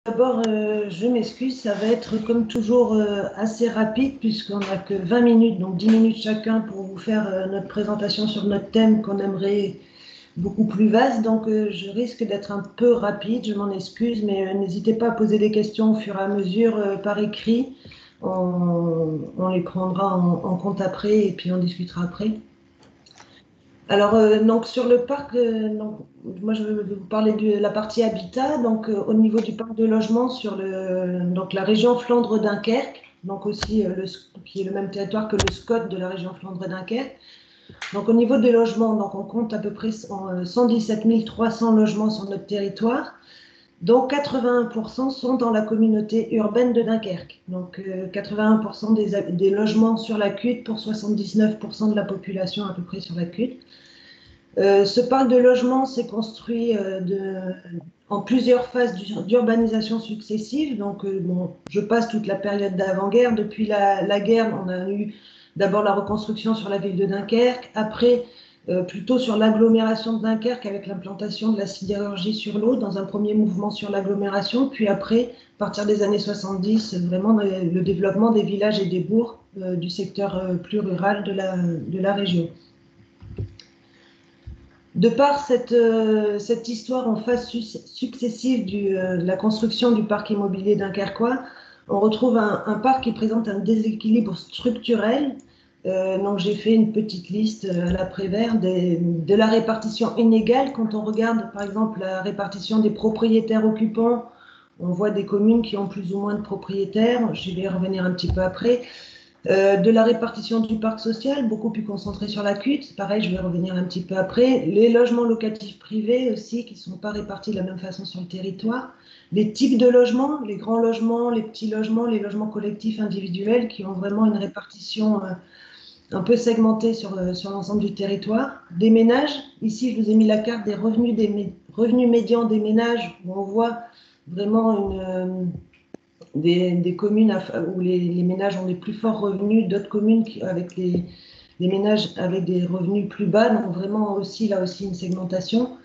D'abord, je m'excuse, ça va être comme toujours assez rapide puisqu'on n'a que 20 minutes, donc 10 minutes chacun pour vous faire notre présentation sur notre thème qu'on aimerait beaucoup plus vaste. Donc, je risque d'être un peu rapide, je m'en excuse, mais n'hésitez pas à poser des questions au fur et à mesure par écrit. On les prendra en compte après et puis on discutera après. Alors, donc sur le parc, donc, moi je vais vous parler de la partie habitat. Donc, au niveau du parc de logement sur donc, la région Flandre-Dunkerque, donc aussi qui est le même territoire que le SCOT de la région Flandre-Dunkerque. Donc, au niveau des logements, donc, on compte à peu près 117 300 logements sur notre territoire, dont 81% sont dans la communauté urbaine de Dunkerque. Donc, 81% des logements sur la CUD pour 79% de la population à peu près sur la CUD. Ce parc de logement s'est construit en plusieurs phases d'urbanisation successives. Donc, bon, je passe toute la période d'avant-guerre. Depuis la guerre, on a eu d'abord la reconstruction sur la ville de Dunkerque, après plutôt sur l'agglomération de Dunkerque avec l'implantation de la sidérurgie sur l'eau, dans un premier mouvement sur l'agglomération, puis après, à partir des années 70, vraiment le développement des villages et des bourgs du secteur plus rural de la région. De par cette histoire en phase successive de la construction du parc immobilier dunkerquois, on retrouve un parc qui présente un déséquilibre structurel. Donc j'ai fait une petite liste à l'après-vert de la répartition inégale. Quand on regarde par exemple la répartition des propriétaires occupants, on voit des communes qui ont plus ou moins de propriétaires. Je vais y revenir un petit peu après. De la répartition du parc social, beaucoup plus concentré sur la CUT. Pareil, je vais revenir un petit peu après. Les logements locatifs privés aussi, qui ne sont pas répartis de la même façon sur le territoire. Les types de logements, les grands logements, les petits logements, les logements collectifs individuels, qui ont vraiment une répartition un peu segmentée sur l'ensemble du territoire. Des ménages, ici je vous ai mis la carte des revenus médians des ménages, où on voit vraiment des communes où les ménages ont des plus forts revenus, d'autres communes avec les ménages avec des revenus plus bas, donc vraiment aussi là aussi une segmentation.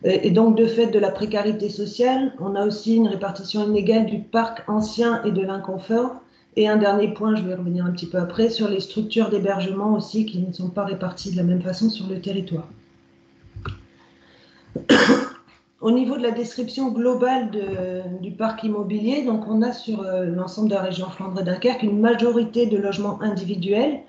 Et donc de fait de la précarité sociale, on a aussi une répartition inégale du parc ancien et de l'inconfort. Et un dernier point, je vais revenir un petit peu après, sur les structures d'hébergement aussi qui ne sont pas réparties de la même façon sur le territoire. Au niveau de la description globale du parc immobilier, donc on a sur l'ensemble de la région Flandre-Dunkerque une majorité de logements individuels,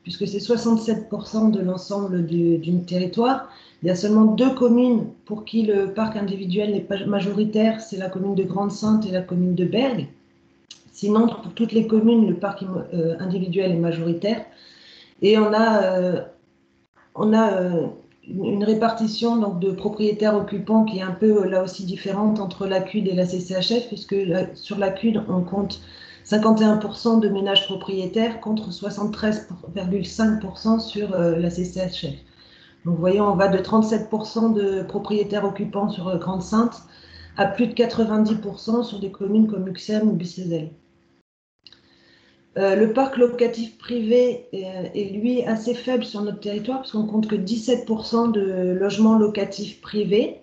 puisque c'est 67% de l'ensemble du territoire. Il y a seulement 2 communes pour qui le parc individuel n'est pas majoritaire, c'est la commune de Grande-Sainte et la commune de Bergues. Sinon, pour toutes les communes, le parc individuel est majoritaire. Et on a une répartition donc, de propriétaires occupants qui est un peu là aussi différente entre la CUD et la CCHF, puisque sur la CUD, on compte 51% de ménages propriétaires contre 73,5% sur la CCHF. Donc vous voyez, on va de 37% de propriétaires occupants sur Grande-Sainte à plus de 90% sur des communes comme Uxem ou Bicézel. Le parc locatif privé est lui assez faible sur notre territoire parce qu'on compte que 17% de logements locatifs privés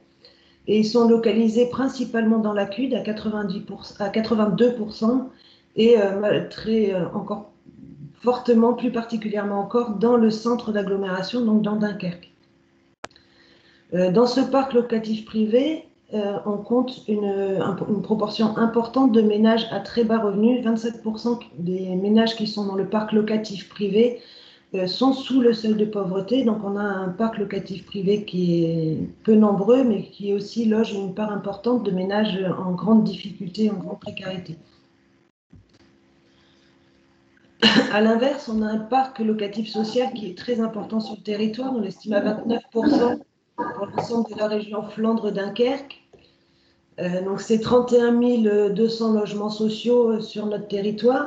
et ils sont localisés principalement dans la CUD à 82% et encore fortement, plus particulièrement encore dans le centre d'agglomération, donc dans Dunkerque. Dans ce parc locatif privé, on compte une proportion importante de ménages à très bas revenus. 27% des ménages qui sont dans le parc locatif privé sont sous le seuil de pauvreté. Donc on a un parc locatif privé qui est peu nombreux, mais qui aussi loge une part importante de ménages en grande difficulté, en grande précarité. À l'inverse, on a un parc locatif social qui est très important sur le territoire. On l'estime à 29% pour l'ensemble de la région Flandre-Dunkerque. Donc c'est 31 200 logements sociaux sur notre territoire.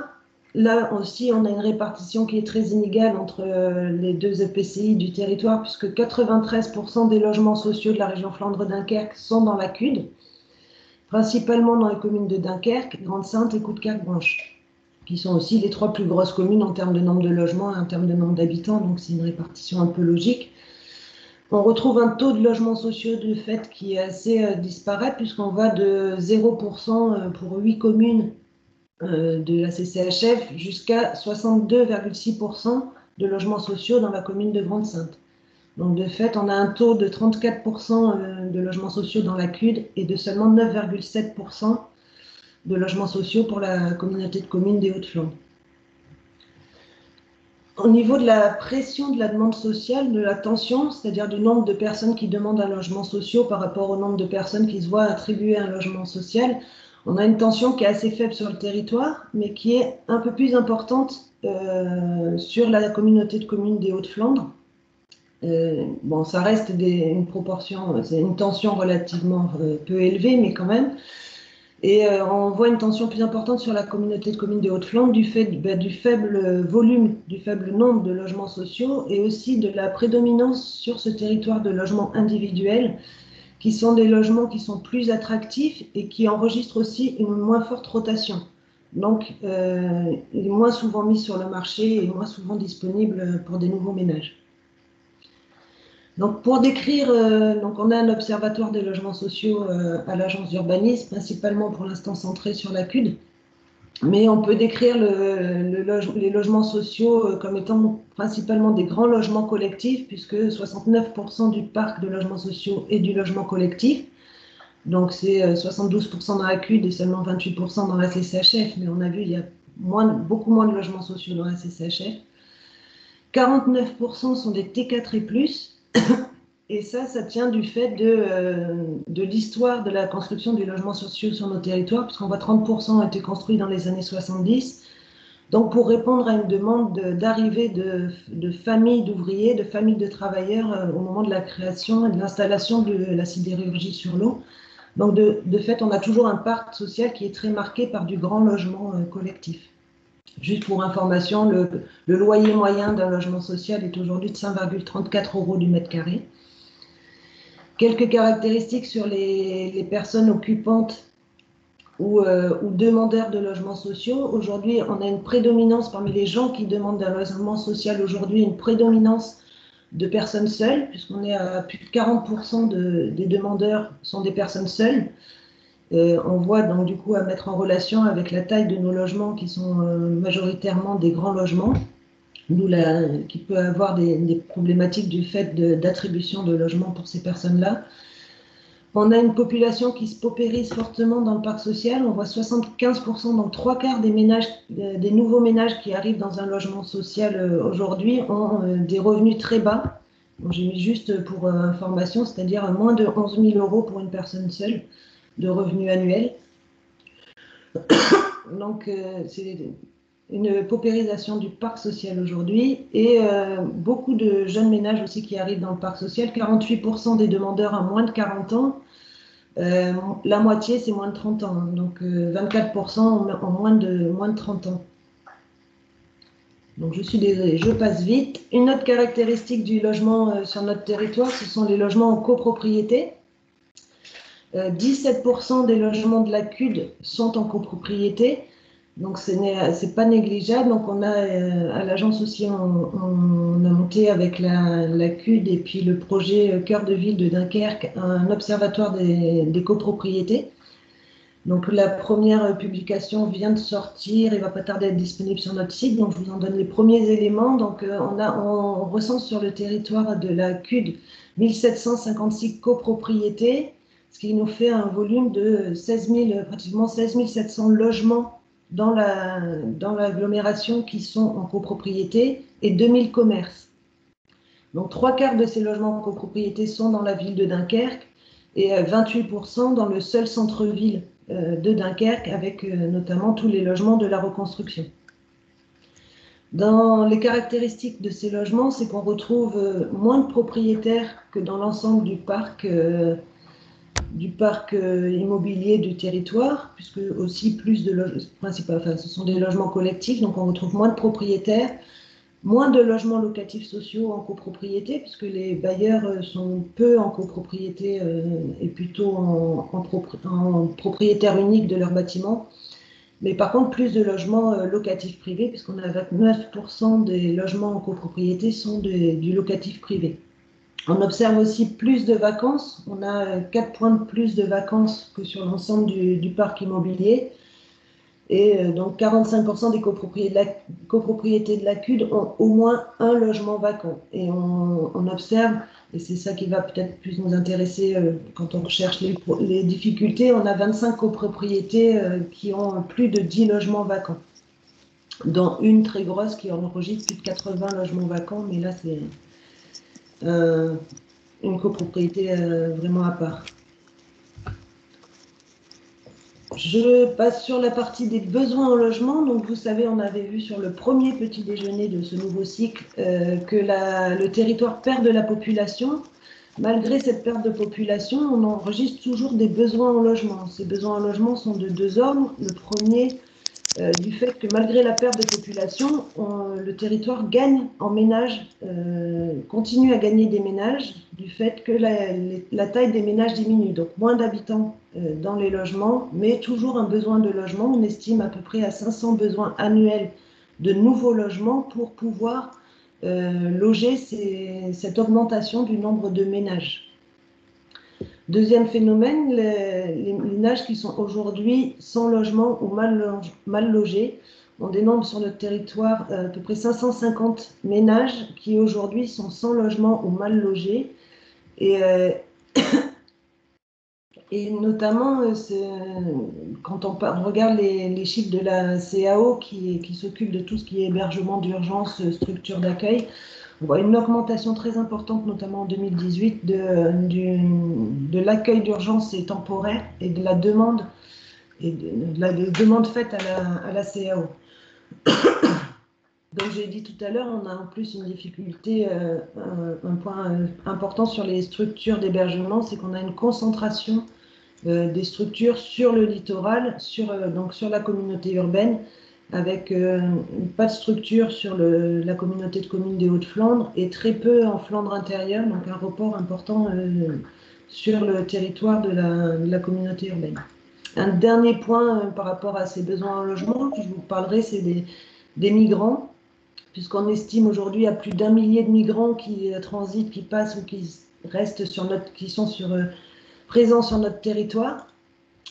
Là aussi, on a une répartition qui est très inégale entre les 2 EPCI du territoire, puisque 93% des logements sociaux de la région Flandre-Dunkerque sont dans la CUD, principalement dans les communes de Dunkerque, Grande-Sainte et Coudekerque-Branche, qui sont aussi les 3 plus grosses communes en termes de nombre de logements et en termes de nombre d'habitants, donc c'est une répartition un peu logique. On retrouve un taux de logements sociaux de fait qui est assez disparate, puisqu'on va de 0% pour 8 communes de la CCHF jusqu'à 62,6% de logements sociaux dans la commune de Grande-Synthe. Donc de fait, on a un taux de 34% de logements sociaux dans la CUD et de seulement 9,7% de logements sociaux pour la communauté de communes des Hauts-de-Flandre. Au niveau de la pression de la demande sociale, de la tension, c'est-à-dire du nombre de personnes qui demandent un logement social par rapport au nombre de personnes qui se voient attribuer un logement social, on a une tension qui est assez faible sur le territoire, mais qui est un peu plus importante sur la communauté de communes des Hauts-de-Flandre. Bon, ça reste une proportion, c'est une tension relativement peu élevée, mais quand même. Et on voit une tension plus importante sur la communauté de communes des Hauts-de-Flandre du fait du faible volume, du faible nombre de logements sociaux et aussi de la prédominance sur ce territoire de logements individuels qui sont des logements qui sont plus attractifs et qui enregistrent aussi une moins forte rotation. Donc, il est moins souvent mis sur le marché et moins souvent disponible pour des nouveaux ménages. Donc, pour décrire, donc on a un observatoire des logements sociaux à l'agence d'urbanisme, principalement pour l'instant centré sur la CUD, mais on peut décrire les logements sociaux comme étant principalement des grands logements collectifs, puisque 69% du parc de logements sociaux est du logement collectif. Donc, c'est 72% dans la CUD et seulement 28% dans la CCHF, mais on a vu il y a beaucoup moins de logements sociaux dans la CCHF. 49% sont des T4 et plus. Et ça tient du fait de l'histoire de la construction des logements sociaux sur nos territoires, puisqu'on voit 30% ont été construits dans les années 70. Donc, pour répondre à une demande d'arrivée de familles d'ouvriers, de familles de travailleurs au moment de la création et de l'installation de la sidérurgie sur l'eau. Donc, de fait, on a toujours un parc social qui est très marqué par du grand logement collectif. Juste pour information, le loyer moyen d'un logement social est aujourd'hui de 5,34 € du mètre carré. Quelques caractéristiques sur les personnes occupantes ou demandeurs de logements sociaux. Aujourd'hui, on a une prédominance parmi les gens qui demandent un logement social aujourd'hui, une prédominance de personnes seules, puisqu'on est à plus de 40% des demandeurs sont des personnes seules. On voit donc du coup à mettre en relation avec la taille de nos logements qui sont majoritairement des grands logements, qui peut avoir des problématiques du fait d'attribution de logements pour ces personnes-là. On a une population qui se paupérise fortement dans le parc social. On voit 75%, donc 3/4 des ménages, des nouveaux ménages qui arrivent dans un logement social aujourd'hui ont des revenus très bas. J'ai mis juste pour information, c'est-à-dire moins de 11 000 € pour une personne seule de revenus annuels. Donc, c'est une paupérisation du parc social aujourd'hui et beaucoup de jeunes ménages aussi qui arrivent dans le parc social. 48% des demandeurs à moins de 40 ans. La moitié, c'est moins de 30 ans. Donc, 24% ont moins de 30 ans. Donc, je suis désolée, je passe vite. Une autre caractéristique du logement sur notre territoire, ce sont les logements en copropriété. 17% des logements de la CUD sont en copropriété, donc c'est pas négligeable. Donc on a à l'agence aussi, on a monté avec la CUD et puis le projet Cœur de Ville de Dunkerque un observatoire des copropriétés. Donc la première publication vient de sortir et va pas tarder à être disponible sur notre site, donc je vous en donne les premiers éléments. Donc on recense sur le territoire de la CUD 1756 copropriétés, ce qui nous fait un volume de pratiquement 16 700 logements dans l'agglomération qui sont en copropriété et 2000 commerces. Donc 3/4 de ces logements en copropriété sont dans la ville de Dunkerque et 28% dans le seul centre-ville de Dunkerque, avec notamment tous les logements de la reconstruction. Dans les caractéristiques de ces logements, c'est qu'on retrouve moins de propriétaires que dans l'ensemble du parc immobilier du territoire, puisque aussi plus de logements, ce sont des logements collectifs, donc on retrouve moins de propriétaires, moins de logements locatifs sociaux en copropriété, puisque les bailleurs sont peu en copropriété et plutôt en propriétaire unique de leur bâtiment. Mais par contre, plus de logements locatifs privés, puisqu'on a 29% des logements en copropriété sont du locatif privé. On observe aussi plus de vacances. On a 4 points de plus de vacances que sur l'ensemble du parc immobilier. Et donc 45% des copropriétés de la CUD ont au moins un logement vacant. Et on observe, et c'est ça qui va peut-être plus nous intéresser quand on recherche les difficultés, on a 25 copropriétés qui ont plus de 10 logements vacants, dont une très grosse qui enregistre plus de 80 logements vacants, mais là c'est une copropriété vraiment à part. Je passe sur la partie des besoins en logement. Donc, vous savez, on avait vu sur le premier petit déjeuner de ce nouveau cycle que le territoire perd de la population. Malgré cette perte de population, on enregistre toujours des besoins en logement. Ces besoins en logement sont de deux ordres. Le premier, du fait que malgré la perte de population, le territoire gagne en ménages, continue à gagner des ménages du fait que la taille des ménages diminue. Donc moins d'habitants dans les logements, mais toujours un besoin de logement. On estime à peu près à 500 besoins annuels de nouveaux logements pour pouvoir loger cette augmentation du nombre de ménages. Deuxième phénomène, les ménages qui sont aujourd'hui sans logement ou mal logés. On dénombre sur notre territoire à peu près 550 ménages qui aujourd'hui sont sans logement ou mal logés. Et notamment, quand on regarde les chiffres de la CAO qui s'occupe de tout ce qui est hébergement d'urgence, structure d'accueil, on voit une augmentation très importante, notamment en 2018, de l'accueil d'urgence et temporaire et de la demande, faite à la CAO. Donc j'ai dit tout à l'heure, on a en plus une difficulté, un point important sur les structures d'hébergement, c'est qu'on a une concentration des structures sur le littoral, donc sur la communauté urbaine, avec pas de structure sur la communauté de communes des Hauts-de-Flandre et très peu en Flandre intérieure, donc un report important sur le territoire de la communauté urbaine. Un dernier point par rapport à ces besoins en logement que je vous parlerai, c'est des migrants, puisqu'on estime aujourd'hui à plus d'1 millier de migrants qui transitent, qui passent ou qui restent qui sont présents sur notre territoire.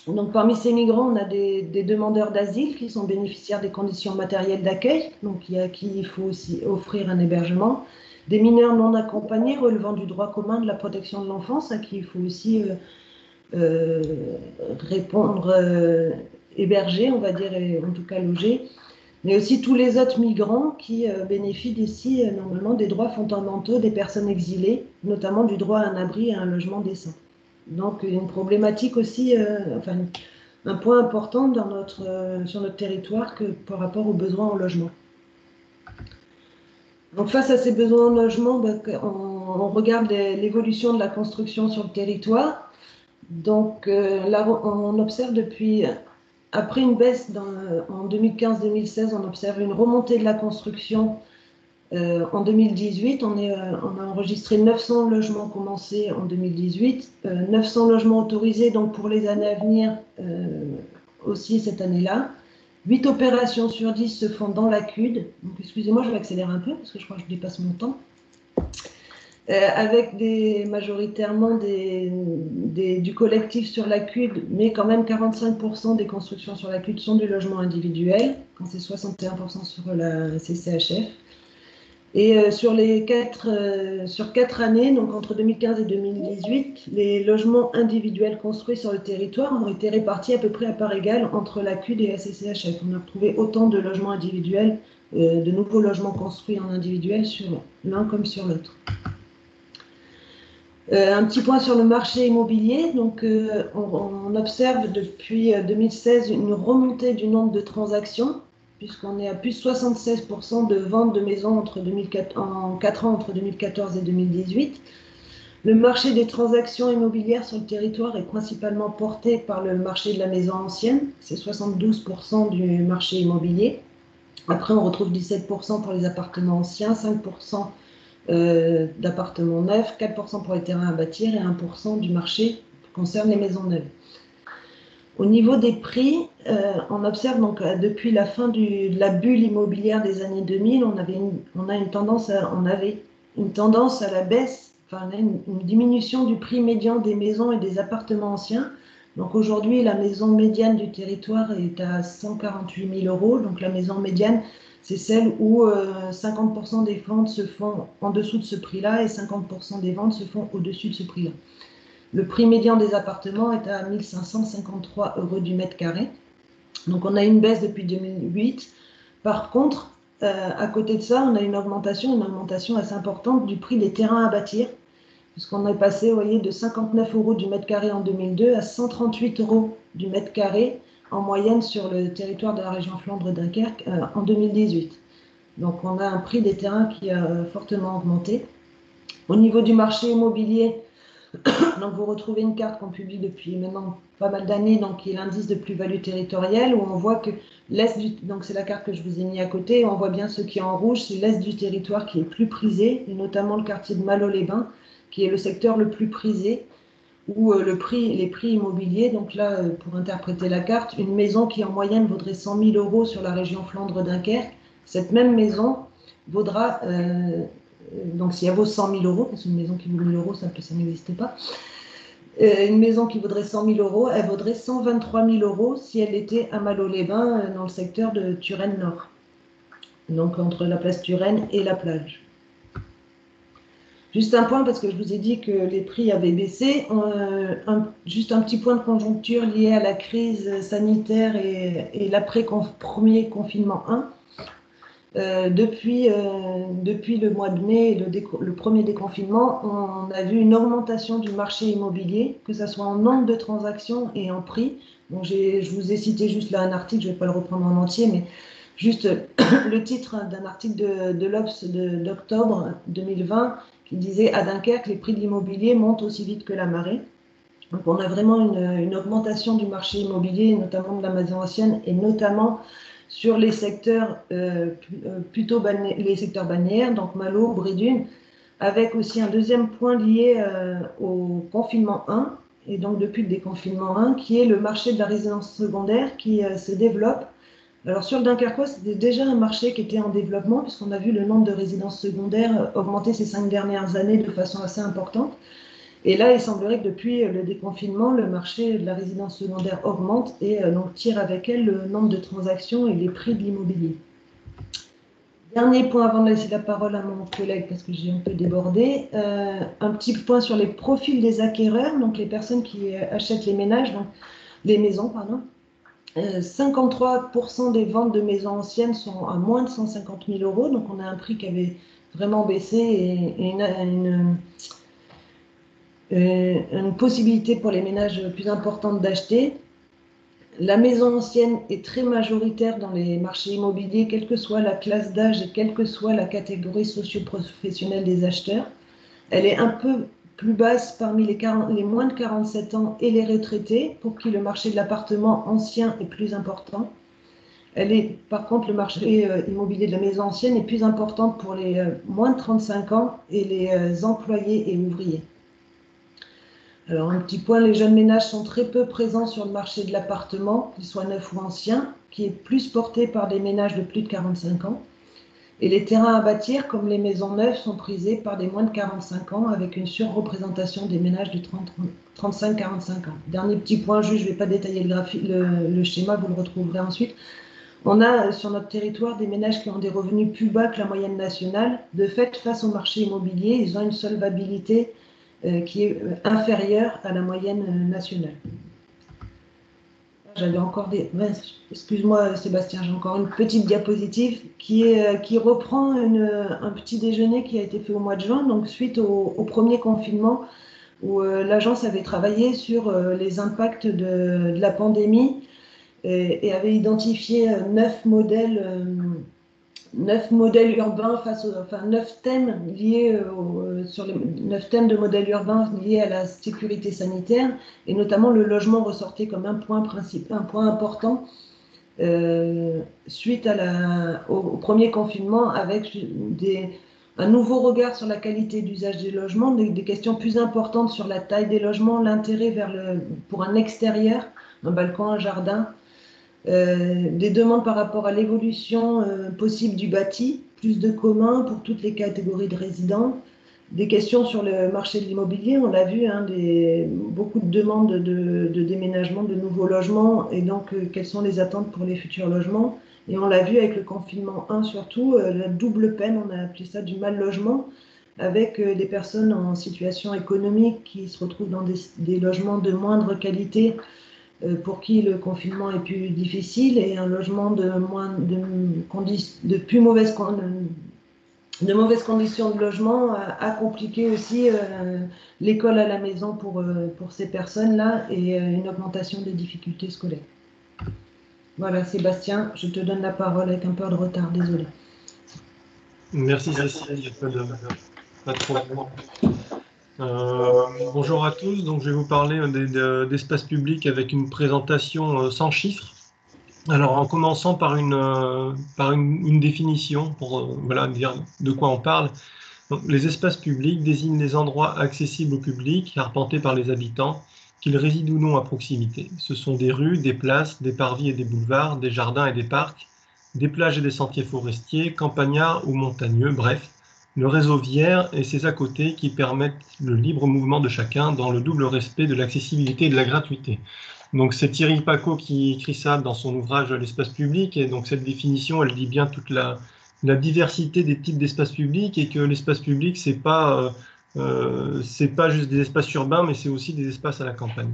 Donc, parmi ces migrants, on a des demandeurs d'asile qui sont bénéficiaires des conditions matérielles d'accueil, donc à qui il faut aussi offrir un hébergement. Des mineurs non accompagnés relevant du droit commun de la protection de l'enfance, à qui il faut aussi répondre, héberger, on va dire, et en tout cas loger. Mais aussi tous les autres migrants qui bénéficient ici normalement des droits fondamentaux des personnes exilées, notamment du droit à un abri et à un logement décent. Donc une problématique aussi, un point important sur notre territoire par rapport aux besoins en logement. Donc face à ces besoins en logement, on regarde l'évolution de la construction sur le territoire. Donc là, on observe après une baisse en 2015-2016, on observe une remontée de la construction. En 2018, on a enregistré 900 logements commencés en 2018, 900 logements autorisés donc pour les années à venir aussi cette année-là. 8 opérations sur 10 se font dans la CUD. Donc, excusez-moi, je vais accélérer un peu parce que je crois que je dépasse mon temps. Avec majoritairement du collectif sur la CUD, mais quand même 45% des constructions sur la CUD sont du logement individuel, quand c'est 61% sur la CCHF. Et sur 4 années, donc entre 2015 et 2018, les logements individuels construits sur le territoire ont été répartis à peu près à part égale entre la CUD et la CCHF. On a retrouvé autant de logements individuels, de nouveaux logements construits en individuel sur l'un comme sur l'autre. Un petit point sur le marché immobilier. Donc, on observe depuis 2016 une remontée du nombre de transactions, puisqu'on est à plus de 76% de ventes de maisons en 4 ans entre 2014 et 2018. Le marché des transactions immobilières sur le territoire est principalement porté par le marché de la maison ancienne, c'est 72% du marché immobilier. Après, on retrouve 17% pour les appartements anciens, 5% d'appartements neufs, 4% pour les terrains à bâtir et 1% du marché concerne les maisons neuves. Au niveau des prix, on observe donc depuis la fin de la bulle immobilière des années 2000, on avait une tendance à la baisse enfin, on a une diminution du prix médian des maisons et des appartements anciens. Donc aujourd'hui, la maison médiane du territoire est à 148 000 euros. Donc la maison médiane, c'est celle où 50% des ventes se font en dessous de ce prix-là et 50% des ventes se font au-dessus de ce prix-là. Le prix médian des appartements est à 1 553 euros du mètre carré. Donc on a une baisse depuis 2008. Par contre, à côté de ça, on a une augmentation assez importante du prix des terrains à bâtir, puisqu'on est passé, vous voyez, de 59 euros du mètre carré en 2002 à 138 euros du mètre carré en moyenne sur le territoire de la région Flandre-Dunkerque en 2018. Donc on a un prix des terrains qui a fortement augmenté. Au niveau du marché immobilier, donc vous retrouvez une carte qu'on publie depuis maintenant pas mal d'années, donc qui est l'indice de plus-value territorielle, où on voit que l'est du, donc c'est la carte que je vous ai mis à côté, on voit bien ce qui est en rouge, c'est l'est du territoire qui est plus prisé, et notamment le quartier de Malo-les-Bains, qui est le secteur le plus prisé, où les prix immobiliers, donc là, pour interpréter la carte, une maison qui en moyenne vaudrait 100 000 euros sur la région Flandre-Dunkerque, cette même maison vaudra, donc si elle vaut 100 000 euros, parce qu'une maison qui vaut 1 000 euros, ça n'existe pas, une maison qui vaudrait 100 000 euros, elle vaudrait 123 000 euros si elle était à Malo-les-Bains, dans le secteur de Turenne-Nord, donc entre la place Turenne et la plage. Juste un point, parce que je vous ai dit que les prix avaient baissé. Juste un petit point de conjoncture lié à la crise sanitaire et l'après-premier confinement 1. Depuis le mois de mai, le premier déconfinement, on a vu une augmentation du marché immobilier, que ce soit en nombre de transactions et en prix. Bon, je vous ai cité juste là un article, je ne vais pas le reprendre en entier, mais juste le titre d'un article de l'Obs d'octobre 2020 qui disait « À Dunkerque, les prix de l'immobilier montent aussi vite que la marée ». Donc on a vraiment une augmentation du marché immobilier, notamment de la maison ancienne, et notamment sur les secteurs plutôt les secteurs balnéaires, donc Malo, Bridune, avec aussi un deuxième point lié au confinement 1, et donc depuis le déconfinement 1, qui est le marché de la résidence secondaire qui se développe. Alors sur le Dunkerquois, c'était déjà un marché qui était en développement, puisqu'on a vu le nombre de résidences secondaires augmenter ces 5 dernières années de façon assez importante. Et là, il semblerait que depuis le déconfinement, le marché de la résidence secondaire augmente et donc tire avec elle le nombre de transactions et les prix de l'immobilier. Dernier point avant de laisser la parole à mon collègue, parce que j'ai un peu débordé, un petit point sur les profils des acquéreurs, donc les personnes qui achètent les ménages, donc les maisons, pardon. 53% des ventes de maisons anciennes sont à moins de 150 000 euros, donc on a un prix qui avait vraiment baissé et une possibilité pour les ménages plus importante d'acheter. La maison ancienne est très majoritaire dans les marchés immobiliers, quelle que soit la classe d'âge et quelle que soit la catégorie socio-professionnelle des acheteurs. Elle est un peu plus basse parmi les moins de 47 ans et les retraités, pour qui le marché de l'appartement ancien est plus important. Par contre, le marché immobilier de la maison ancienne est plus important pour les moins de 35 ans et les employés et ouvriers. Alors, un petit point, les jeunes ménages sont très peu présents sur le marché de l'appartement, qu'ils soient neufs ou anciens, qui est plus porté par des ménages de plus de 45 ans. Et les terrains à bâtir, comme les maisons neuves, sont prisés par des moins de 45 ans, avec une surreprésentation des ménages de 35-45 ans. Dernier petit point, juste, je ne vais pas détailler le schéma, vous le retrouverez ensuite. On a sur notre territoire des ménages qui ont des revenus plus bas que la moyenne nationale. De fait, face au marché immobilier, ils ont une solvabilité qui est inférieure à la moyenne nationale. J'avais encore excuse-moi Sébastien, j'ai encore une petite diapositive qui reprend un petit déjeuner qui a été fait au mois de juin, donc suite au premier confinement, où l'agence avait travaillé sur les impacts de la pandémie et avait identifié 9 modèles urbains enfin 9 thèmes liés sur les 9 thèmes de modèles urbains liés à la sécurité sanitaire, et notamment le logement ressortait comme un point important suite au premier confinement, avec un nouveau regard sur la qualité d'usage des logements, des questions plus importantes sur la taille des logements, l'intérêt pour un extérieur, un balcon, un jardin, des demandes par rapport à l'évolution possible du bâti, plus de communs pour toutes les catégories de résidents, des questions sur le marché de l'immobilier. On l'a vu, hein, beaucoup de demandes de déménagement, de nouveaux logements, et donc quelles sont les attentes pour les futurs logements. Et on l'a vu avec le confinement 1 surtout, la double peine, on a appelé ça du mal logement, avec des personnes en situation économique qui se retrouvent dans des logements de moindre qualité pour qui le confinement est plus difficile, et un logement de plus mauvaise de mauvaises conditions de logement a compliqué aussi l'école à la maison pour ces personnes-là, et une augmentation des difficultés scolaires. Voilà, Sébastien, je te donne la parole avec un peu de retard, désolé. Merci Cécile, il n'y a pas de problème. Bonjour à tous, donc je vais vous parler d'espace public avec une présentation sans chiffres. Alors en commençant par une définition pour voilà, dire de quoi on parle. Donc, les espaces publics désignent les endroits accessibles au public, arpentés par les habitants, qu'ils résident ou non à proximité. Ce sont des rues, des places, des parvis et des boulevards, des jardins et des parcs, des plages et des sentiers forestiers, campagnards ou montagneux, bref, le réseau viaire et ses à côté qui permettent le libre mouvement de chacun dans le double respect de l'accessibilité et de la gratuité. Donc c'est Thierry Pacaud qui écrit ça dans son ouvrage L'espace public, et donc cette définition, elle dit bien toute la diversité des types d'espaces publics, et que l'espace public, c'est pas juste des espaces urbains, mais c'est aussi des espaces à la campagne.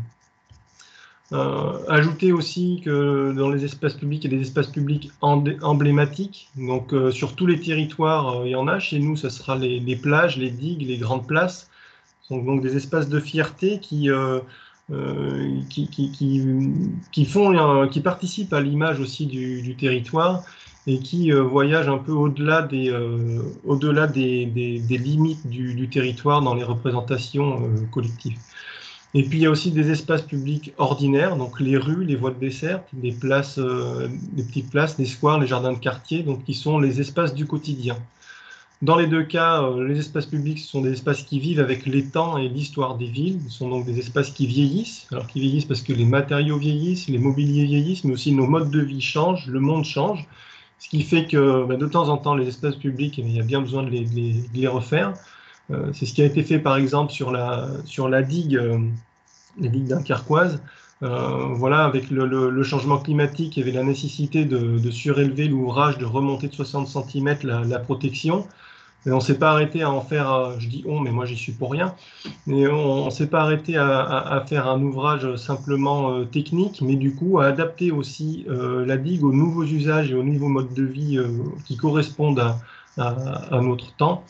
Ajouter aussi que dans les espaces publics, il y a des espaces publics emblématiques. Donc sur tous les territoires, il y en a. Chez nous, ce sera les plages, les digues, les grandes places. Ce sont donc des espaces de fierté qui participent à l'image aussi du territoire, et qui voyagent un peu au-delà des limites du territoire dans les représentations collectives. Et puis il y a aussi des espaces publics ordinaires, donc les rues, les voies de desserte, des places, des petites places, les squares, les jardins de quartier, donc qui sont les espaces du quotidien. Dans les deux cas, les espaces publics, ce sont des espaces qui vivent avec les temps et l'histoire des villes. Ce sont donc des espaces qui vieillissent. Alors qui vieillissent parce que les matériaux vieillissent, les mobiliers vieillissent, mais aussi nos modes de vie changent, le monde change. Ce qui fait que de temps en temps, les espaces publics, il y a bien besoin de les refaire. C'est ce qui a été fait par exemple sur la digue, les digues dunkerquoises. Voilà, avec le changement climatique, il y avait la nécessité de surélever l'ouvrage, de remonter de 60 cm la protection. Et on ne s'est pas arrêté à en faire, je dis on, mais moi j'y suis pour rien, mais on ne s'est pas arrêté à faire un ouvrage simplement technique, mais du coup à adapter aussi la digue aux nouveaux usages et aux nouveaux modes de vie qui correspondent à notre temps.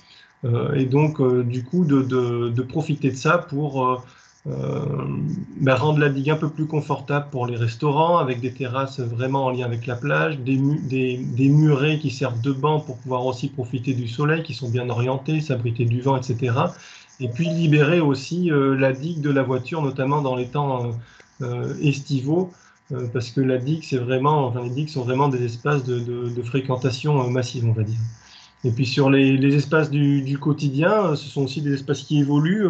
Et donc du coup de profiter de ça pour rendre la digue un peu plus confortable pour les restaurants, avec des terrasses vraiment en lien avec la plage, des murets qui servent de bancs pour pouvoir aussi profiter du soleil, qui sont bien orientés, s'abriter du vent, etc. Et puis libérer aussi la digue de la voiture, notamment dans les temps estivaux, parce que la digue, les digues sont vraiment des espaces de fréquentation massive, on va dire. Et puis sur les espaces du quotidien, ce sont aussi des espaces qui évoluent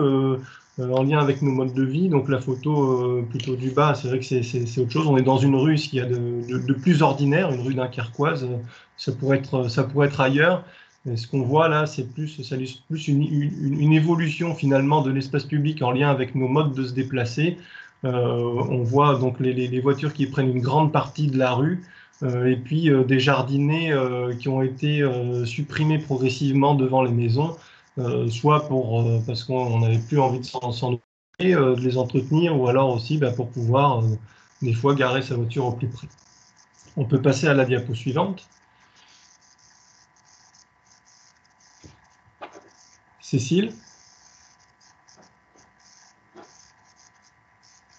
en lien avec nos modes de vie. Donc la photo plutôt du bas, c'est vrai que c'est autre chose. On est dans une rue, ce qu'il y a de plus ordinaire, une rue dunkerquoise. Ça pourrait être ailleurs. Et ce qu'on voit là, ça illustre plus une évolution finalement de l'espace public en lien avec nos modes de se déplacer. On voit donc les voitures qui prennent une grande partie de la rue. Et puis des jardinets qui ont été supprimés progressivement devant les maisons, soit parce qu'on n'avait plus envie de s'en occuper, de les entretenir, ou alors aussi pour pouvoir des fois garer sa voiture au plus près. On peut passer à la diapo suivante. Cécile?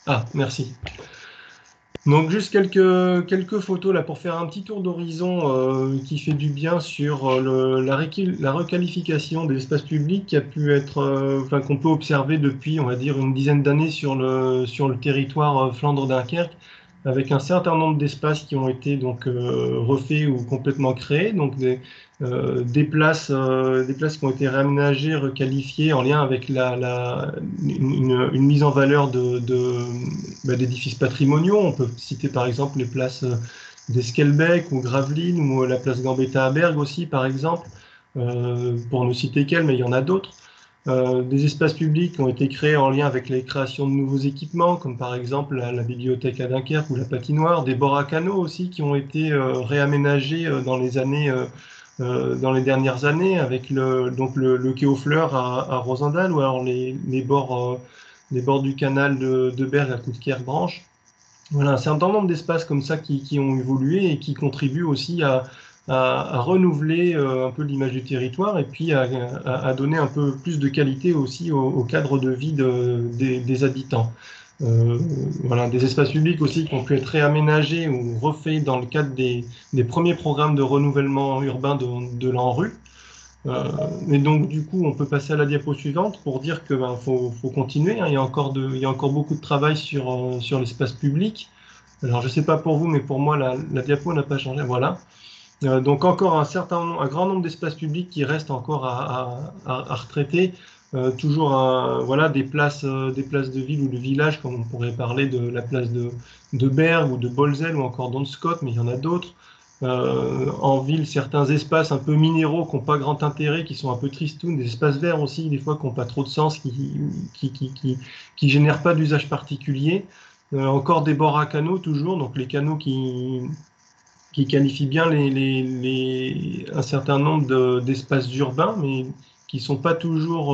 Ah, merci. Donc juste quelques photos là pour faire un petit tour d'horizon qui fait du bien sur la requalification des espaces publics qui a pu être, qu'on peut observer depuis, on va dire, une dizaine d'années sur le territoire Flandre-Dunkerque, avec un certain nombre d'espaces qui ont été donc refaits ou complètement créés, donc des places qui ont été réaménagées, requalifiées en lien avec une mise en valeur d'édifices patrimoniaux. On peut citer par exemple les places d'Esquelbecq ou Gravelines, ou la place Gambetta à Bergue aussi par exemple, pour ne citer qu'elles, mais il y en a d'autres. Des espaces publics qui ont été créés en lien avec les créations de nouveaux équipements, comme par exemple la bibliothèque à Dunkerque ou la patinoire, des bords à canaux aussi qui ont été réaménagés dans les dernières années, avec le quai aux fleurs à Rosendal, ou alors les bords du canal de Bergue à Coudekerque-Branche. Voilà, c'est un certain nombre d'espaces comme ça qui ont évolué et qui contribuent aussi à renouveler un peu l'image du territoire, et puis à donner un peu plus de qualité aussi au cadre de vie des habitants. Voilà, des espaces publics aussi qui ont pu être réaménagés ou refaits dans le cadre des premiers programmes de renouvellement urbain de l'ANRU. Et donc, du coup, on peut passer à la diapo suivante pour dire que faut continuer, hein. Il y a encore beaucoup de travail sur l'espace public. Alors, je ne sais pas pour vous, mais pour moi, la diapo n'a pas changé. Voilà. Donc, encore un grand nombre d'espaces publics qui restent encore à retraiter. Toujours voilà, des places de ville ou de village, comme on pourrait parler de la place de Bergue ou de Bolzel ou encore d'Onscott, mais il y en a d'autres. En ville, certains espaces un peu minéraux qui n'ont pas grand intérêt, qui sont un peu tristounes, des espaces verts aussi, des fois qui n'ont pas trop de sens, qui génèrent pas d'usage particulier. Encore des bords à canaux, toujours, donc les canaux qui qualifient bien un certain nombre d'espaces urbains, mais qui sont pas toujours,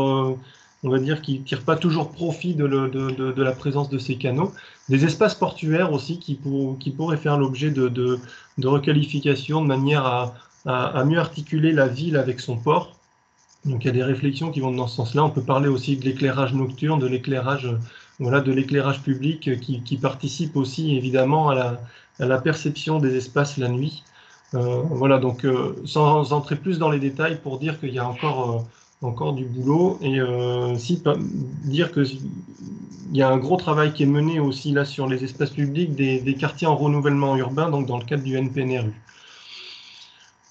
on va dire, qui tirent pas toujours profit de la présence de ces canaux. Des espaces portuaires aussi qui pourraient faire l'objet de requalification de manière à mieux articuler la ville avec son port. Donc il y a des réflexions qui vont dans ce sens-là. On peut parler aussi de l'éclairage nocturne, de l'éclairage public qui participe aussi évidemment à la perception des espaces la nuit. Voilà, donc sans entrer plus dans les détails, pour dire qu'il y a encore du boulot, et dire qu'il y a un gros travail qui est mené aussi là sur les espaces publics des quartiers en renouvellement urbain, donc dans le cadre du NPNRU.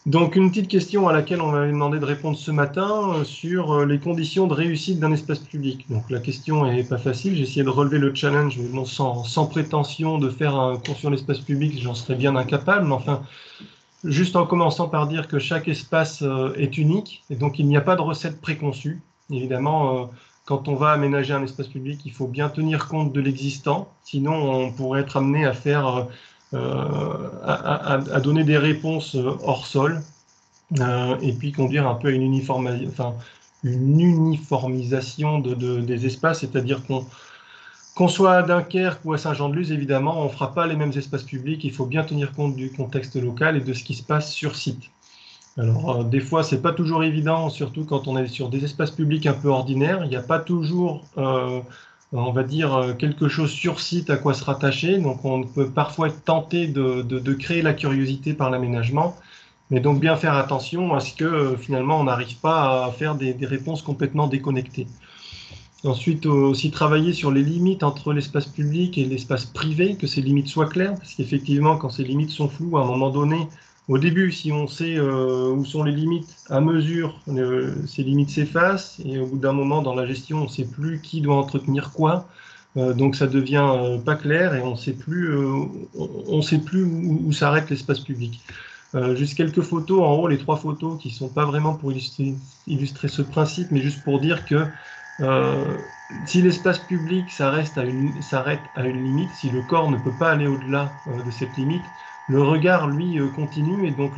Donc une petite question à laquelle on m'avait demandé de répondre ce matin sur les conditions de réussite d'un espace public. Donc la question n'est pas facile, j'ai essayé de relever le challenge, mais bon, sans prétention de faire un cours sur l'espace public, j'en serais bien incapable, mais enfin, juste en commençant par dire que chaque espace est unique, et donc il n'y a pas de recette préconçue. Évidemment, quand on va aménager un espace public, il faut bien tenir compte de l'existant, sinon on pourrait être amené à faire... à donner des réponses hors sol, et puis conduire un peu à une uniformisation des espaces, c'est-à-dire qu'on soit à Dunkerque ou à Saint-Jean-de-Luz, évidemment, on ne fera pas les mêmes espaces publics, il faut bien tenir compte du contexte local et de ce qui se passe sur site. Alors, des fois, c'est pas toujours évident, surtout quand on est sur des espaces publics un peu ordinaires, il n'y a pas toujours... on va dire, quelque chose sur site à quoi se rattacher. Donc, on peut parfois être tenté de créer la curiosité par l'aménagement, mais donc bien faire attention à ce que finalement on n'arrive pas à faire des réponses complètement déconnectées. Ensuite, aussi travailler sur les limites entre l'espace public et l'espace privé, que ces limites soient claires, parce qu'effectivement, quand ces limites sont floues, à un moment donné, au début, si on sait où sont les limites, à mesure, ces limites s'effacent, et au bout d'un moment, dans la gestion, on ne sait plus qui doit entretenir quoi, donc ça devient pas clair, et on sait plus où s'arrête l'espace public. Juste quelques photos, en haut, les 3 photos qui ne sont pas vraiment pour illustrer ce principe, mais juste pour dire que si l'espace public s'arrête à une limite, si le corps ne peut pas aller au-delà de cette limite, le regard, lui, continue, et donc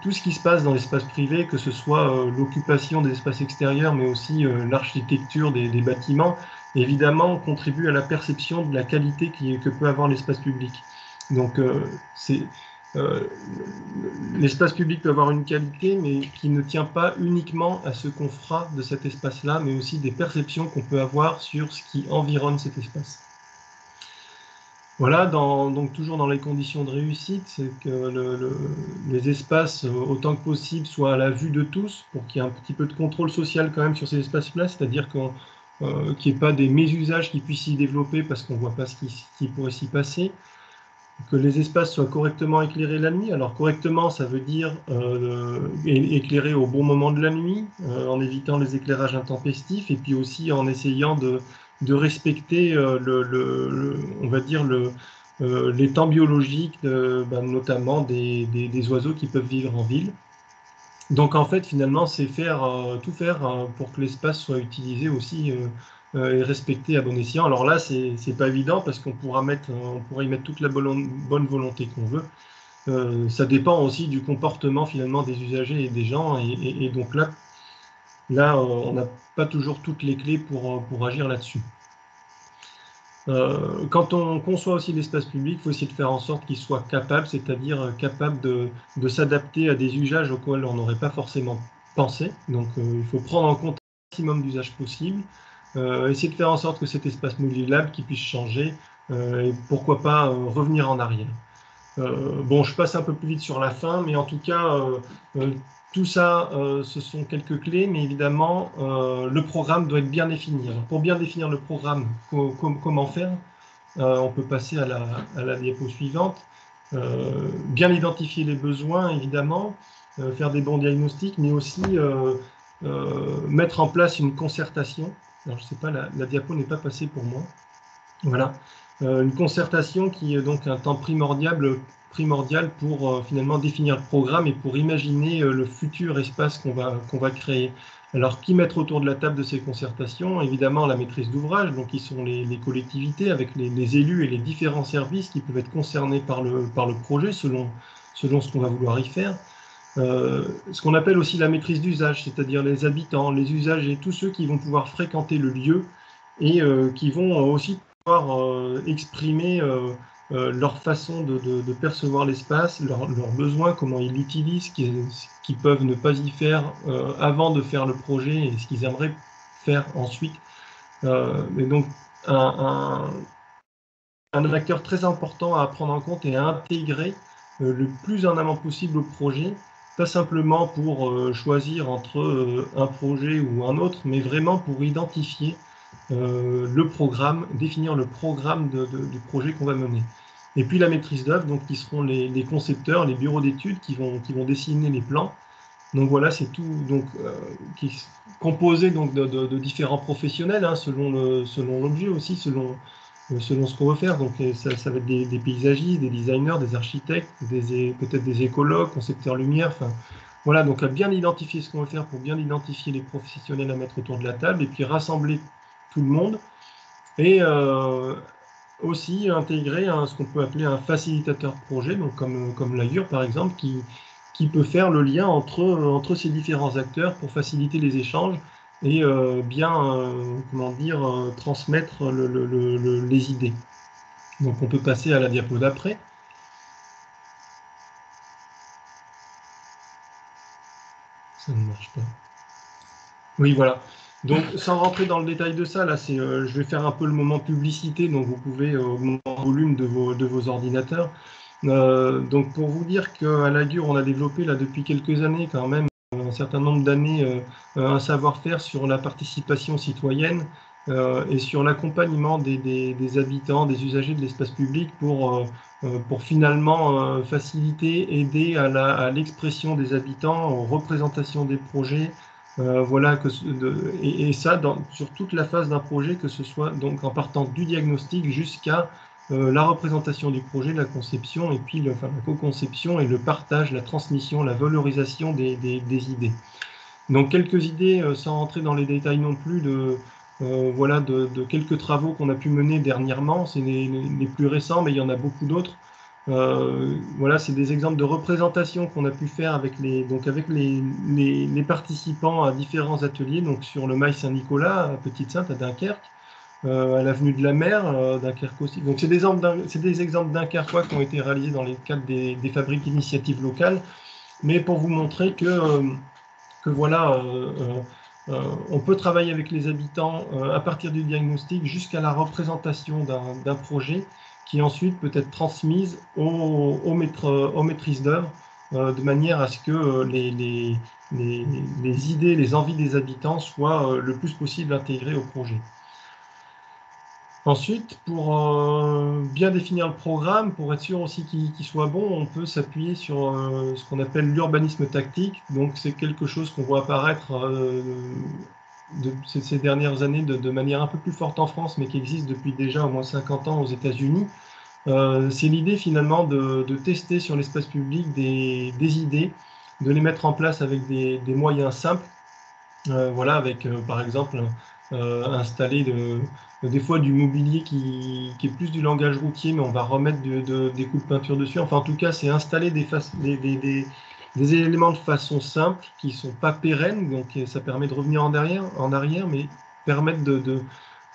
tout ce qui se passe dans l'espace privé, que ce soit l'occupation des espaces extérieurs, mais aussi l'architecture des bâtiments, évidemment, contribue à la perception de la qualité que peut avoir l'espace public. Donc, l'espace public peut avoir une qualité, mais qui ne tient pas uniquement à ce qu'on fera de cet espace-là, mais aussi des perceptions qu'on peut avoir sur ce qui environne cet espace. Voilà, donc toujours dans les conditions de réussite, c'est que les espaces, autant que possible, soient à la vue de tous, pour qu'il y ait un petit peu de contrôle social quand même sur ces espaces-là, c'est-à-dire qu'il n'y ait pas des mésusages qui puissent s'y développer parce qu'on ne voit pas ce qui pourrait s'y passer. Que les espaces soient correctement éclairés la nuit. Alors correctement, ça veut dire éclairer au bon moment de la nuit, en évitant les éclairages intempestifs, et puis aussi en essayant de respecter on va dire les temps biologiques, notamment des oiseaux qui peuvent vivre en ville. Donc en fait, finalement, c'est tout faire pour que l'espace soit utilisé aussi et respecté à bon escient. Alors là, c'est pas évident parce qu'on pourra y mettre toute la bonne volonté qu'on veut. Ça dépend aussi du comportement finalement des usagers et des gens. Et donc là, on n'a pas toujours toutes les clés pour agir là-dessus. Quand on conçoit aussi l'espace public, il faut essayer de faire en sorte qu'il soit capable, c'est-à-dire capable de s'adapter à des usages auxquels on n'aurait pas forcément pensé. Donc il faut prendre en compte un maximum d'usages possibles, essayer de faire en sorte que cet espace modulable qui puisse changer, et pourquoi pas revenir en arrière. Bon, je passe un peu plus vite sur la fin, mais en tout cas, tout ça, ce sont quelques clés, mais évidemment, le programme doit être bien défini. Alors, pour bien définir le programme, comment faire? On peut passer à la diapo suivante. Bien identifier les besoins, évidemment, faire des bons diagnostics, mais aussi mettre en place une concertation. Alors, je ne sais pas, la diapo n'est pas passée pour moi. Voilà. Une concertation qui est donc un temps primordial pour finalement définir le programme et pour imaginer le futur espace qu'on va créer. Alors, qui mettre autour de la table de ces concertations? Évidemment, la maîtrise d'ouvrage, donc qui sont les collectivités avec les élus et les différents services qui peuvent être concernés par le projet selon ce qu'on va vouloir y faire. Ce qu'on appelle aussi la maîtrise d'usage, c'est-à-dire les habitants, les usagers, tous ceux qui vont pouvoir fréquenter le lieu et qui vont aussi pouvoir exprimer leur façon de percevoir l'espace, leurs besoins, comment ils l'utilisent, ce qu'ils peuvent ne pas y faire avant de faire le projet et ce qu'ils aimeraient faire ensuite. Et donc, un acteur très important à prendre en compte et à intégrer le plus en amont possible au projet, pas simplement pour choisir entre un projet ou un autre, mais vraiment pour identifier le programme, définir le programme du projet qu'on va mener. Et puis la maîtrise d'œuvre, donc qui seront les concepteurs, les bureaux d'études qui vont dessiner les plans. Donc voilà, c'est tout, donc qui est composé donc de différents professionnels, hein, selon l'objet aussi, selon ce qu'on veut faire. Donc ça va être des paysagistes, des designers, des architectes, peut-être des écologues, concepteurs lumière. Enfin, voilà, donc à bien identifier ce qu'on veut faire pour bien identifier les professionnels à mettre autour de la table et puis rassembler tout le monde et aussi intégrer ce qu'on peut appeler un facilitateur projet, donc comme l'Agure par exemple, qui peut faire le lien entre ces différents acteurs pour faciliter les échanges et comment dire, transmettre les idées. Donc on peut passer à la diapo d'après. Ça ne marche pas. Oui, voilà. Donc, sans rentrer dans le détail de ça, là, je vais faire un peu le moment publicité, donc vous pouvez augmenter le volume de vos ordinateurs. Donc, pour vous dire qu'à l'Agure, on a développé là depuis quelques années quand même, un certain nombre d'années, un savoir-faire sur la participation citoyenne et sur l'accompagnement des habitants, des usagers de l'espace public pour finalement faciliter, aider à l'expression des habitants, aux représentations des projets. Voilà, et ça sur toute la phase d'un projet, que ce soit donc en partant du diagnostic jusqu'à la représentation du projet, la conception, et puis la co-conception et le partage, la transmission, la valorisation des idées. Donc quelques idées, sans rentrer dans les détails non plus, voilà, de quelques travaux qu'on a pu mener dernièrement. C'est les plus récents, mais il y en a beaucoup d'autres. Voilà, c'est des exemples de représentations qu'on a pu faire avec les participants à différents ateliers, donc sur le Mail Saint-Nicolas, à Petite-Sainte, à Dunkerque, à l'avenue de la Mer, Dunkerque aussi. Donc c'est des exemples dunkerquois qui ont été réalisés dans le cadre des fabriques d'initiatives locales, mais pour vous montrer que voilà, on peut travailler avec les habitants à partir du diagnostic jusqu'à la représentation d'un projet qui ensuite peut être transmise aux maîtrises d'œuvre de manière à ce que les idées, les envies des habitants soient le plus possible intégrées au projet. Ensuite, pour bien définir le programme, pour être sûr aussi qu'il soit bon, on peut s'appuyer sur ce qu'on appelle l'urbanisme tactique. Donc c'est quelque chose qu'on voit apparaître ces dernières années de manière un peu plus forte en France, mais qui existe depuis déjà au moins 50 ans aux États-Unis. C'est l'idée finalement de tester sur l'espace public des idées de les mettre en place avec des moyens simples. Voilà, avec par exemple installer des fois du mobilier qui est plus du langage routier, mais on va remettre des coups de peinture dessus. Enfin, en tout cas, c'est installer des éléments de façon simple qui ne sont pas pérennes, donc ça permet de revenir en arrière, mais permettre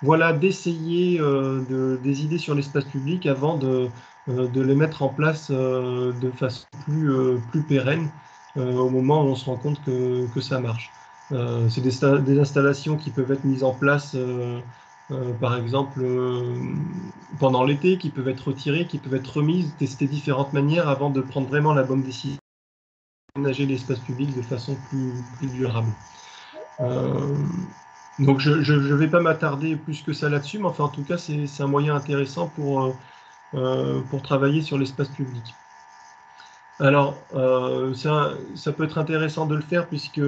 voilà, d'essayer des idées sur l'espace public avant de les mettre en place de façon plus pérenne au moment où on se rend compte que ça marche. C'est des installations qui peuvent être mises en place, par exemple, pendant l'été, qui peuvent être retirées, qui peuvent être remises, tester différentes manières avant de prendre vraiment la bonne décision d'aménager l'espace public de façon plus durable. Donc je ne vais pas m'attarder plus que ça là-dessus, mais enfin en tout cas c'est un moyen intéressant pour travailler sur l'espace public. Alors ça peut être intéressant de le faire puisque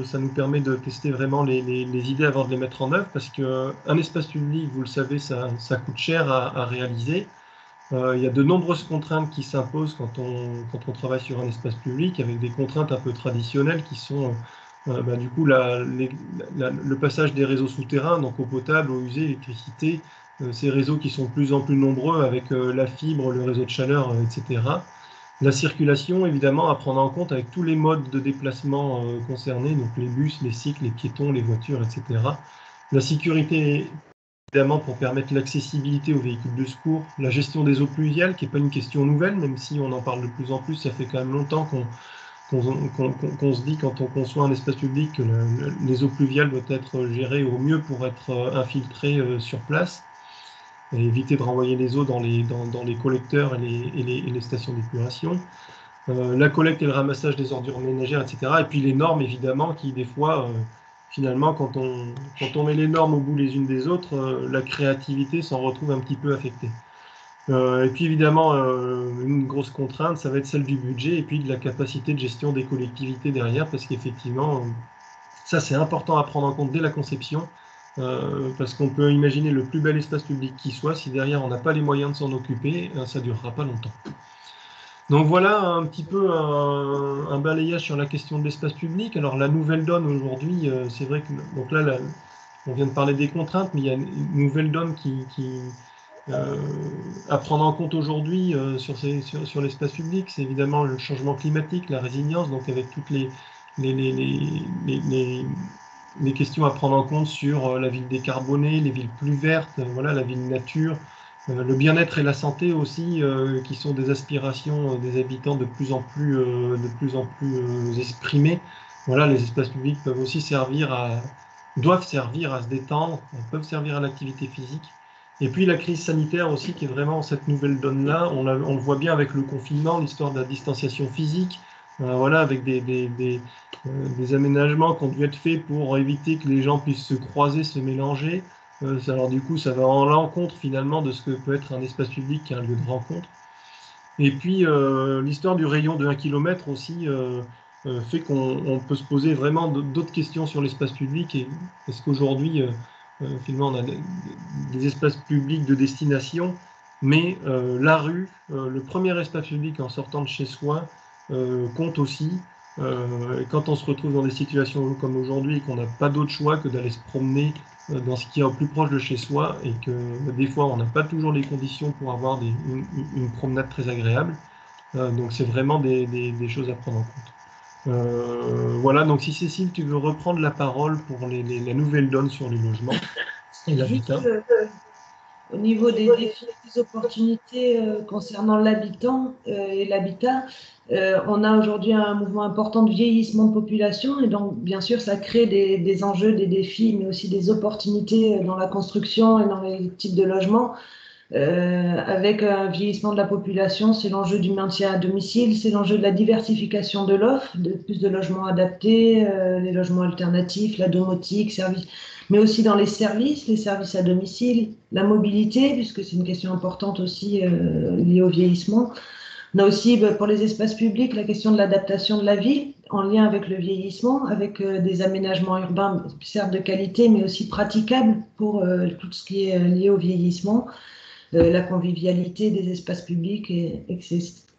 ça nous permet de tester vraiment les idées avant de les mettre en œuvre, parce qu'un espace public, vous le savez, ça coûte cher à réaliser. Il y a de nombreuses contraintes qui s'imposent quand on travaille sur un espace public, avec des contraintes un peu traditionnelles qui sont du coup le passage des réseaux souterrains, donc eau potable, eau usée, électricité, ces réseaux qui sont de plus en plus nombreux avec la fibre, le réseau de chaleur, etc. La circulation, évidemment, à prendre en compte avec tous les modes de déplacement concernés, donc les bus, les cycles, les piétons, les voitures, etc. La sécurité, évidemment, pour permettre l'accessibilité aux véhicules de secours, la gestion des eaux pluviales, qui n'est pas une question nouvelle, même si on en parle de plus en plus, ça fait quand même longtemps qu'on se dit, quand on conçoit un espace public, que les eaux pluviales doivent être gérées au mieux pour être infiltrées sur place, et éviter de renvoyer les eaux dans les collecteurs et les stations d'épuration. La collecte et le ramassage des ordures ménagères, etc. Et puis les normes, évidemment, qui des fois... finalement, quand on met les normes au bout les unes des autres, la créativité s'en retrouve un petit peu affectée. Et puis évidemment, une grosse contrainte, ça va être celle du budget et puis de la capacité de gestion des collectivités derrière, parce qu'effectivement, ça c'est important à prendre en compte dès la conception, parce qu'on peut imaginer le plus bel espace public qui soit, si derrière on n'a pas les moyens de s'en occuper, ça ne durera pas longtemps. Donc voilà un petit peu un balayage sur la question de l'espace public. Alors la nouvelle donne aujourd'hui, c'est vrai que donc là, on vient de parler des contraintes, mais il y a une nouvelle donne à prendre en compte aujourd'hui sur l'espace public. C'est évidemment le changement climatique, la résilience, donc avec toutes les questions à prendre en compte sur la ville décarbonée, les villes plus vertes, voilà, la ville nature. Le bien-être et la santé aussi, qui sont des aspirations des habitants de plus en plus exprimées. Voilà, les espaces publics peuvent aussi doivent servir à se détendre, peuvent servir à l'activité physique. Et puis la crise sanitaire aussi, qui est vraiment cette nouvelle donne-là. On le voit bien avec le confinement, l'histoire de la distanciation physique, voilà, avec des aménagements qui ont dû être faits pour éviter que les gens puissent se croiser, se mélanger. Alors du coup, ça va en l'encontre finalement de ce que peut être un espace public qui est un lieu de rencontre. Et puis l'histoire du rayon de 1 km aussi fait qu'on peut se poser vraiment d'autres questions sur l'espace public. Parce qu'aujourd'hui, finalement, on a des espaces publics de destination, mais la rue, le premier espace public en sortant de chez soi, compte aussi. Et quand on se retrouve dans des situations comme aujourd'hui et qu'on n'a pas d'autre choix que d'aller se promener dans ce qui est au plus proche de chez soi, et que des fois on n'a pas toujours les conditions pour avoir une promenade très agréable, donc c'est vraiment des choses à prendre en compte. Voilà, donc si Cécile, tu veux reprendre la parole pour la nouvelle donne sur les logements et l'habitat. Au niveau des défis, des opportunités concernant l'habitant et l'habitat, on a aujourd'hui un mouvement important de vieillissement de population, et donc bien sûr ça crée des enjeux, des défis, mais aussi des opportunités dans la construction et dans les types de logements. Avec un vieillissement de la population, c'est l'enjeu du maintien à domicile, c'est l'enjeu de la diversification de l'offre, de plus de logements adaptés, les logements alternatifs, la domotique, services, mais aussi dans les services à domicile, la mobilité, puisque c'est une question importante aussi liée au vieillissement. On a aussi pour les espaces publics la question de l'adaptation de la ville en lien avec le vieillissement, avec des aménagements urbains certes de qualité, mais aussi praticables pour tout ce qui est lié au vieillissement. la convivialité des espaces publics,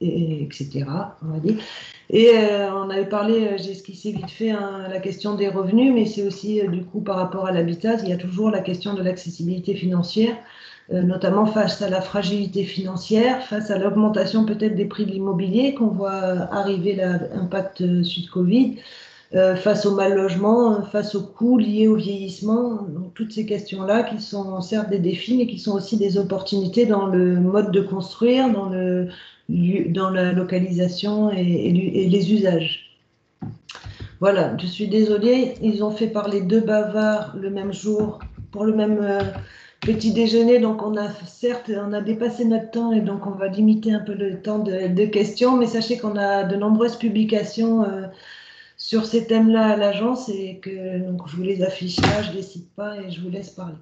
etc. On va dire. Et on avait parlé, j'ai esquissé vite fait la question des revenus, mais c'est aussi du coup par rapport à l'habitat, il y a toujours la question de l'accessibilité financière, notamment face à la fragilité financière, face à l'augmentation peut-être des prix de l'immobilier qu'on voit arriver l'impact suite Covid, face au mal logement, face aux coûts liés au vieillissement. Donc, toutes ces questions-là qui sont certes des défis, mais qui sont aussi des opportunités dans le mode de construire, dans la localisation et les usages. Voilà, je suis désolée, ils ont fait parler deux bavards le même jour pour le même petit déjeuner, donc on a dépassé notre temps et donc on va limiter un peu le temps de questions, mais sachez qu'on a de nombreuses publications sur ces thèmes-là à l'agence et que donc, je vous les affiche là, je ne les cite pas et je vous laisse parler.